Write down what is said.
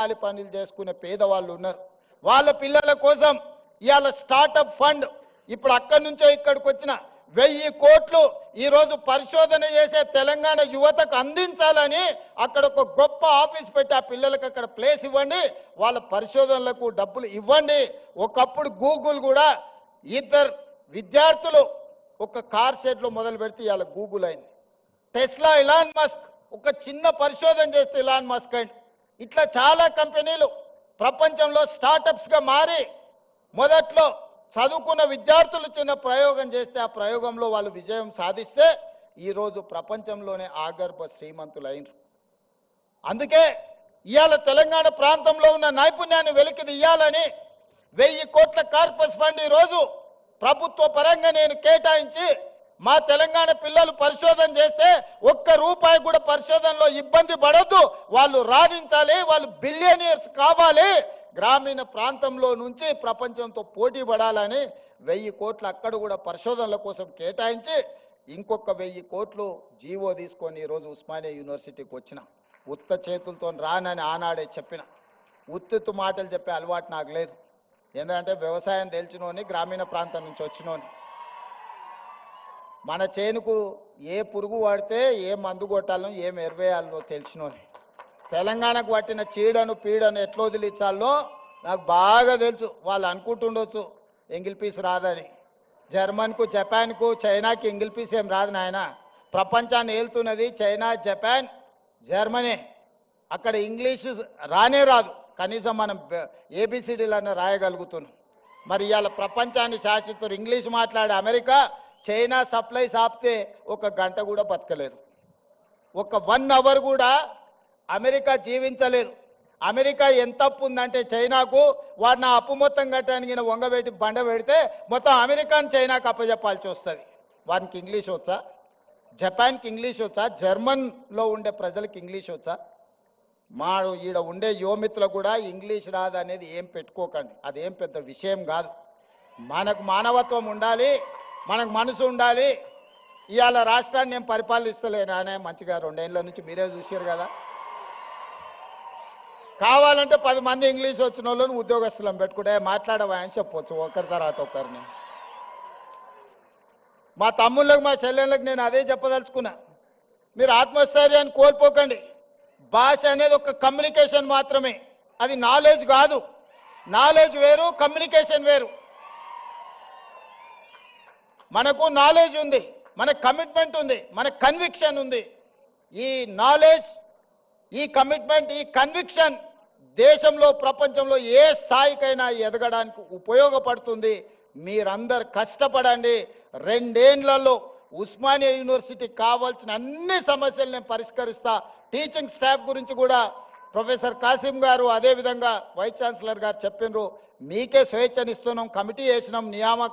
కూలి పనులు చేసుకునే పేదవాళ్ళు ఉన్నారు. వాళ్ళ పిల్లల కోసం ఇవాళ స్టార్టప్ ఫండ్ ఇప్పుడు అక్కడి నుంచో ఇక్కడికి వచ్చిన 1000 కోట్లు ఈ రోజు పరిశోధన చేసే తెలంగాణ యువతకు అందించాలని అక్కడ ఒక గొప్ప ఆఫీస్ పెట్టి ఆ పిల్లలకు అక్కడ ప్లేస్ ఇవ్వండి, వాళ్ళ పరిశోధనలకు డబ్బులు ఇవ్వండి. ఒకప్పుడు గూగుల్ కూడా ఇద్దరు విద్యార్థులు ఒక కార్ షెడ్ లో మొదలు పెడితే ఇవాళ గూగుల్ అయింది. టెస్లా ఇలాన్ మస్క్ ఒక చిన్న పరిశోధన చేస్తే ఇలాన్ మస్క్ అయింది. ఇట్లా చాలా కంపెనీలు ప్రపంచంలో స్టార్టప్స్ గా మారి మొదట్లో చదువుకున్న విద్యార్థులు చిన్న ప్రయోగం చేస్తే ఆ ప్రయోగంలో వాళ్ళు విజయం సాధిస్తే ఈరోజు ప్రపంచంలోనే ఆగర్భ శ్రీమంతులైనరు. అందుకే ఇవాళ తెలంగాణ ప్రాంతంలో ఉన్న నైపుణ్యాన్ని వెలికి తీయాలని 1000 కోట్ల కార్పస్ ఫండ్ ఈరోజు ప్రభుత్వ పరంగా నేను కేటాయించి మా తెలంగాణ పిల్లలు పరిశోధన చేస్తే ఒక్క రూపాయి కూడా పరిశోధనలో ఇబ్బంది పడద్దు, వాళ్ళు రాణించాలి, వాళ్ళు బిలియనియర్స్ కావాలి, గ్రామీణ ప్రాంతంలో నుంచి ప్రపంచంతో పోటీ పడాలని 1000 కోట్లు అక్కడ కూడా పరిశోధనల కోసం కేటాయించి ఇంకొక 1000 కోట్లు జీవో తీసుకొని ఈరోజు ఉస్మానియా యూనివర్సిటీకి వచ్చిన. ఉత్త చేతులతో రానని ఆనాడే చెప్పిన. ఉత్తుత్తు మాటలు చెప్పే అలవాటు నాకు లేదు. ఎందుకంటే వ్యవసాయం తెలిసినోని, గ్రామీణ ప్రాంతం నుంచి వచ్చినోని. మన చేనుకు ఏ పురుగు పడితే ఏ మందు కొట్టాలనో ఏం ఎరువేయాలనో తెలిసినోని. తెలంగాణకు పట్టిన చీడను పీడను ఎట్లా వదిలించాలో నాకు బాగా తెలుసు. వాళ్ళు అనుకుంటుండొచ్చు ఎంగిల్ పీస్ రాదని. జర్మన్కు, జపాన్కు, చైనాకి ఎంగిల్ పీస్ ఏం రాదు నాయన. ప్రపంచాన్ని ఏలుతున్నది చైనా, జపాన్, జర్మనీ. అక్కడ ఇంగ్లీషు రానే రాదు, కనీసం మనం ఏబిసిడీలన్నా రాయగలుగుతున్నాం. మరి ఇవాళ ప్రపంచాన్ని శాసిస్తున్నారు. ఇంగ్లీష్ మాట్లాడే అమెరికా చైనా సప్లైస్ ఆపితే ఒక గంట కూడా బతకలేదు, ఒక 1 అవర్ కూడా అమెరికా జీవించలేదు. అమెరికా ఎంత అప్పు ఉందంటే చైనాకు, వాడిని ఆ అప్పు మొత్తం కట్టడానికి వంగబెట్టి బండ పెడితే మొత్తం అమెరికాని చైనాకు అప్పచెప్పాల్సి వస్తుంది. వానికి ఇంగ్లీష్ వచ్చా? జపాన్కి ఇంగ్లీష్ వచ్చా? జర్మన్లో ఉండే ప్రజలకు ఇంగ్లీష్ వచ్చా? మా ఈడ ఉండే యువమిత్రులకు కూడా ఇంగ్లీష్ రాదు అనేది ఏం పెట్టుకోకండి, అదేం పెద్ద విషయం కాదు. మనకు మానవత్వం ఉండాలి, మనకు మనసు ఉండాలి. ఇవాళ రాష్ట్రాన్ని నేను పరిపాలిస్తలేనానే మంచిగా 2 ఏళ్ళ నుంచి మీరే చూసారు కదా. కావాలంటే 10 మంది ఇంగ్లీష్ వచ్చిన వాళ్ళని ఉద్యోగస్తులను పెట్టుకుంటే మాట్లాడవా అని చెప్పొచ్చు ఒకరి తర్వాత ఒకరిని. మా తమ్ముళ్ళకి, మా చెల్లెళ్ళకి నేను అదే చెప్పదలుచుకున్నా. మీరు ఆత్మస్థైర్యాన్ని కోల్పోకండి. భాష అనేది ఒక కమ్యూనికేషన్ మాత్రమే, అది నాలెడ్జ్ కాదు. నాలెడ్జ్ వేరు, కమ్యూనికేషన్ వేరు. మనకు నాలెడ్జ్ ఉంది, మనకు కమిట్మెంట్ ఉంది, మనకు కన్విక్షన్ ఉంది. ఈ నాలెడ్జ్, ఈ కమిట్మెంట్, ఈ కన్విక్షన్ దేశంలో, ప్రపంచంలో ఏ స్థాయికైనా ఎదగడానికి ఉపయోగపడుతుంది. మీరందరు కష్టపడండి. 2 ఏళ్లలో ఉస్మానియా యూనివర్సిటీకి కావాల్సిన అన్ని సమస్యలు నేను పరిష్కరిస్తా. టీచింగ్ స్టాఫ్ గురించి కూడా ప్రొఫెసర్ కాసిం గారు, అదేవిధంగా వైస్ ఛాన్సలర్ గారు చెప్పినారు. మీకే స్వేచ్ఛనిస్తున్నాం, కమిటీ వేసినాం, నియామక